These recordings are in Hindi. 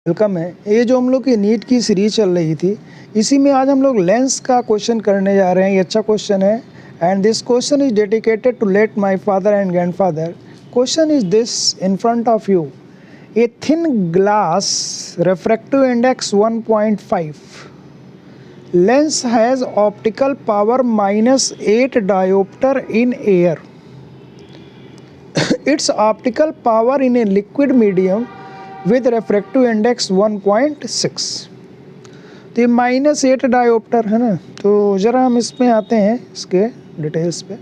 वेलकम है। ये जो हम लोग की नीट की सीरीज चल रही थी, इसी में आज हम लोग लेंस का क्वेश्चन करने जा रहे हैं। ये अच्छा क्वेश्चन है and this question is dedicated to late my father and grandfather. Question is this in front of you. A thin glass refractive index 1.5 lens has optical power -8 diopter in air. Its optical power in a liquid medium with refractive index 1.6। तो ये -8 डायोप्टर है ना। तो ज़रा हम इसमें आते हैं, इसके डिटेल्स पे।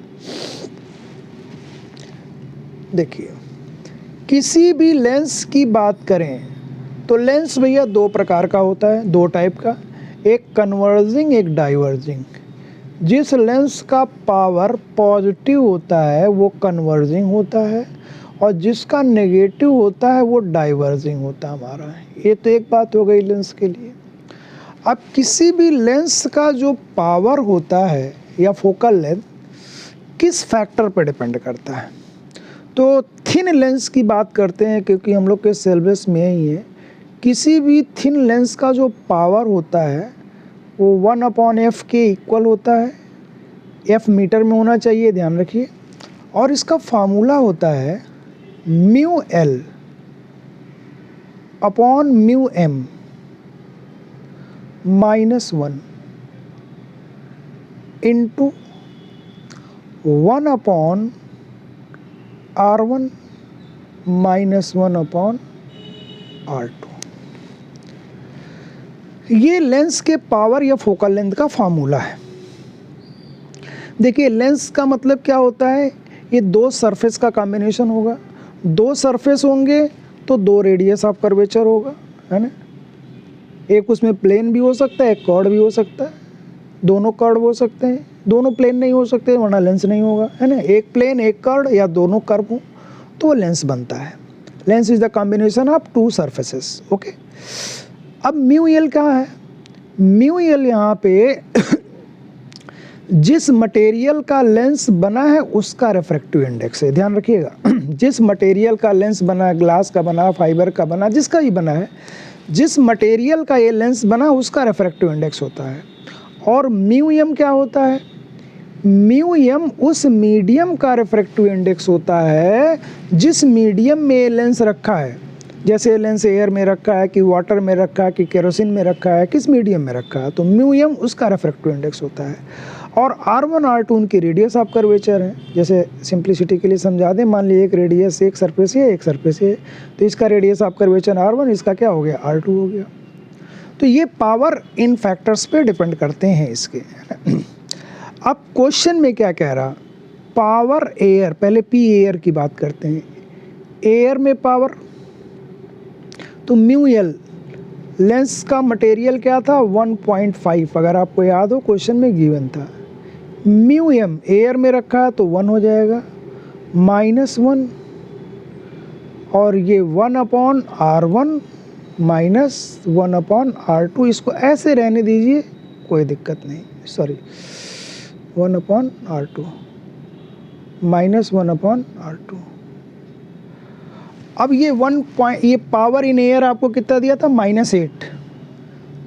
देखिए, किसी भी लेंस की बात करें तो लेंस भैया दो प्रकार का होता है, दो टाइप का, एक कन्वर्जिंग एक डाइवर्जिंग। जिस लेंस का पावर पॉजिटिव होता है वो कन्वर्जिंग होता है और जिसका नेगेटिव होता है वो डाइवर्जिंग होता है हमारा। ये तो एक बात हो गई लेंस के लिए। अब किसी भी लेंस का जो पावर होता है या फोकल लेंथ किस फैक्टर पर डिपेंड करता है। तो थिन लेंस की बात करते हैं क्योंकि हम लोग के सिलेबस में ही है। किसी भी थिन लेंस का जो पावर होता है वो 1/f के इक्वल होता है। f मीटर में होना चाहिए, ध्यान रखिए। और इसका फार्मूला होता है μl upon μm -1 into 1/r1 -1/r2। ये लेंस के पावर या फोकल लेंथ का फार्मूला है। देखिए, लेंस का मतलब क्या होता है, ये दो सरफेस का कॉम्बिनेशन होगा। दो सरफेस होंगे तो दो रेडियस ऑफ कर्वेचर होगा, है ना। एक उसमें प्लेन भी हो सकता है, एक कर्व भी हो सकता है, दोनों कर्व हो सकते हैं। दोनों प्लेन नहीं हो सकते वरना लेंस नहीं होगा, है ना। एक प्लेन एक कर्व या दोनों कर्व हो तो वो लेंस बनता है। Lens is the combination of to surfaces. Okay, अब μl क्या है। μl यहाँ पे जिस मटेरियल का लेंस बना है उसका रिफ्रैक्टिव इंडेक्स है, ध्यान रखिएगा। जिस मटेरियल का लेंस बना है, ग्लास का बना, फाइबर का बना, जिसका ही बना है, जिस मटेरियल का ये लेंस बना उसका रिफ्रैक्टिव इंडेक्स होता है। और μm क्या होता है, μm उस मीडियम का रिफ्रैक्टिव इंडेक्स होता है जिस मीडियम में ये लेंस रखा है। जैसे लेंस एयर में रखा है कि वाटर में रखा है कि केरोसिन में रखा है, किस मीडियम में रखा है, तो μm उसका रिफ्रैक्टिव इंडेक्स होता है। और r1 r2 उनकी रेडियस ऑफ कर्वेचर है। जैसे सिंप्लिसिटी के लिए समझा दें, मान लीजिए एक रेडियस, एक सरफेस है, एक सरफेस है, तो इसका रेडियस ऑफ कर्वेचर r1, इसका क्या हो गया, r2 हो गया। तो ये पावर इन फैक्टर्स पे डिपेंड करते हैं इसके। अब क्वेश्चन में क्या कह रहा, पावर एयर, पहले पी एयर की बात करते हैं। एयर में पावर, तो μl लेंस का मटेरियल क्या था, 1.5, अगर आपको याद हो क्वेश्चन में गिवन था। μm एयर में रखा है तो 1 हो जाएगा, -1, और ये 1/r1 -1/r2। इसको ऐसे रहने दीजिए, कोई दिक्कत नहीं, सॉरी, 1/r2 -1/r2। अब ये ये पावर इन एयर आपको कितना दिया था, -8।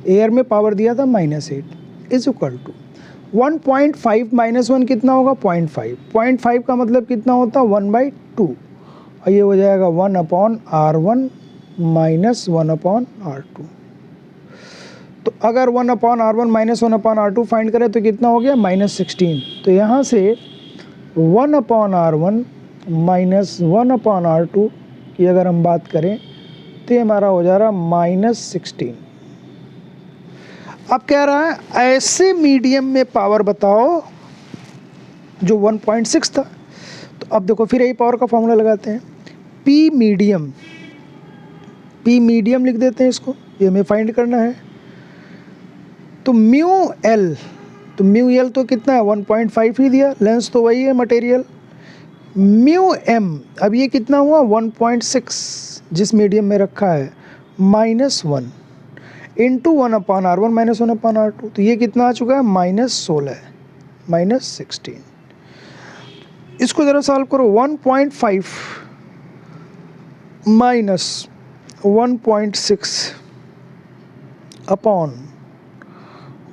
एयर में पावर दिया था -8 इज इक्वल टू 1.5 -1 कितना होगा, 0.5। 0.5 का मतलब कितना होता, 1/2, और ये हो जाएगा 1/r1 -1/r2। तो अगर 1/r1 -1/r2 फाइंड करें तो कितना हो गया, -16। तो यहाँ से 1/r1 -1/r2 की अगर हम बात करें तो ये हमारा हो जा रहा -16। अब कह रहा है ऐसे मीडियम में पावर बताओ जो 1.6 था। तो अब देखो, फिर यही पावर का फॉर्मूला लगाते हैं। पी मीडियम लिख देते हैं इसको, ये हमें फाइंड करना है। तो μl तो कितना है, 1.5 ही दिया, लेंस तो वही है मटेरियल। μm अब ये कितना हुआ, 1.6 जिस मीडियम में रखा है, -1 इंटू 1/r1 -1/r2। तो ये कितना आ चुका है, -16 -16। इसको ज़रा सॉल्व करो, 1.5 -1.6 अपॉन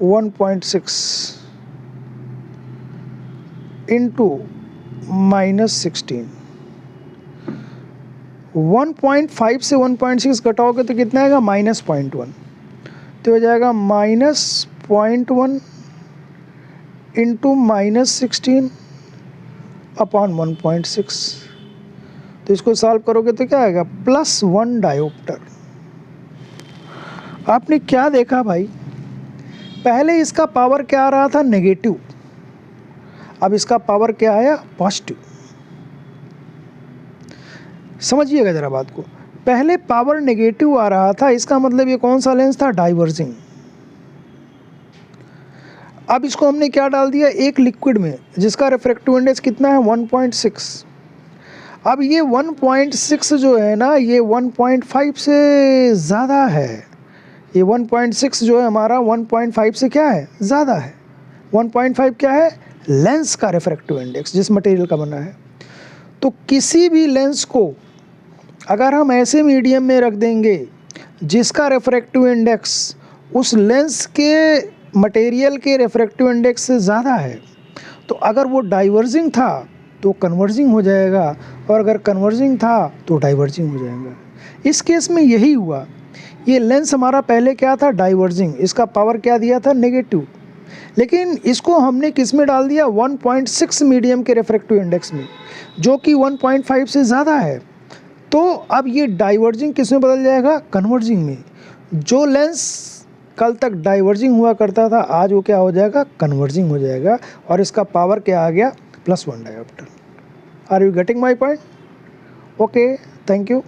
1.6 इंटू -16। 1.5 से 1.6 घटाओगे तो कितना आएगा? -0.1। तो हो जाएगा -0.1 इंटू -16 अपॉन 1.6। तो इसको सॉल्व करोगे तो क्या आएगा? +1 डायोप्टर। आपने क्या देखा भाई? पहले इसका पावर क्या आ रहा था? नेगेटिव। अब इसका पावर क्या आया? पॉजिटिव। समझिएगा जरा बात को। पहले पावर नेगेटिव आ रहा था, इसका मतलब ये कौन सा लेंस था? डाइवर्जिंग। अब इसको हमने क्या डाल दिया? एक लिक्विड में जिसका रिफ्रैक्टिव इंडेक्स कितना है? 1.6। अब ये 1.6 जो है ना, ये 1.5 से ज़्यादा है। ये 1.6 जो है हमारा 1.5 से क्या है? ज़्यादा है। 1.5 क्या है? लेंस का रिफ्रैक्टिव इंडेक्स, जिस मटेरियल का बना है। तो किसी भी लेंस को अगर हम ऐसे मीडियम में रख देंगे जिसका रिफ्रैक्टिव इंडेक्स उस लेंस के मटेरियल के रिफ्रैक्टिव इंडेक्स से ज़्यादा है, तो अगर वो डाइवर्जिंग था तो कन्वर्जिंग हो जाएगा, और अगर कन्वर्जिंग था तो डाइवर्जिंग हो जाएगा। इस केस में यही हुआ। ये लेंस हमारा पहले क्या था? डाइवर्जिंग। इसका पावर क्या दिया था? नेगेटिव। लेकिन इसको हमने किस में डाल दिया? 1.6 मीडियम के रिफ्रैक्टिव इंडेक्स में, जो कि 1.5 से ज़्यादा है। तो अब ये डाइवर्जिंग किस में बदल जाएगा? कन्वर्जिंग में। जो लेंस कल तक डाइवर्जिंग हुआ करता था, आज वो क्या हो जाएगा? कन्वर्जिंग हो जाएगा। और इसका पावर क्या आ गया? +1 diopter. Are you getting my point? Okay, thank you.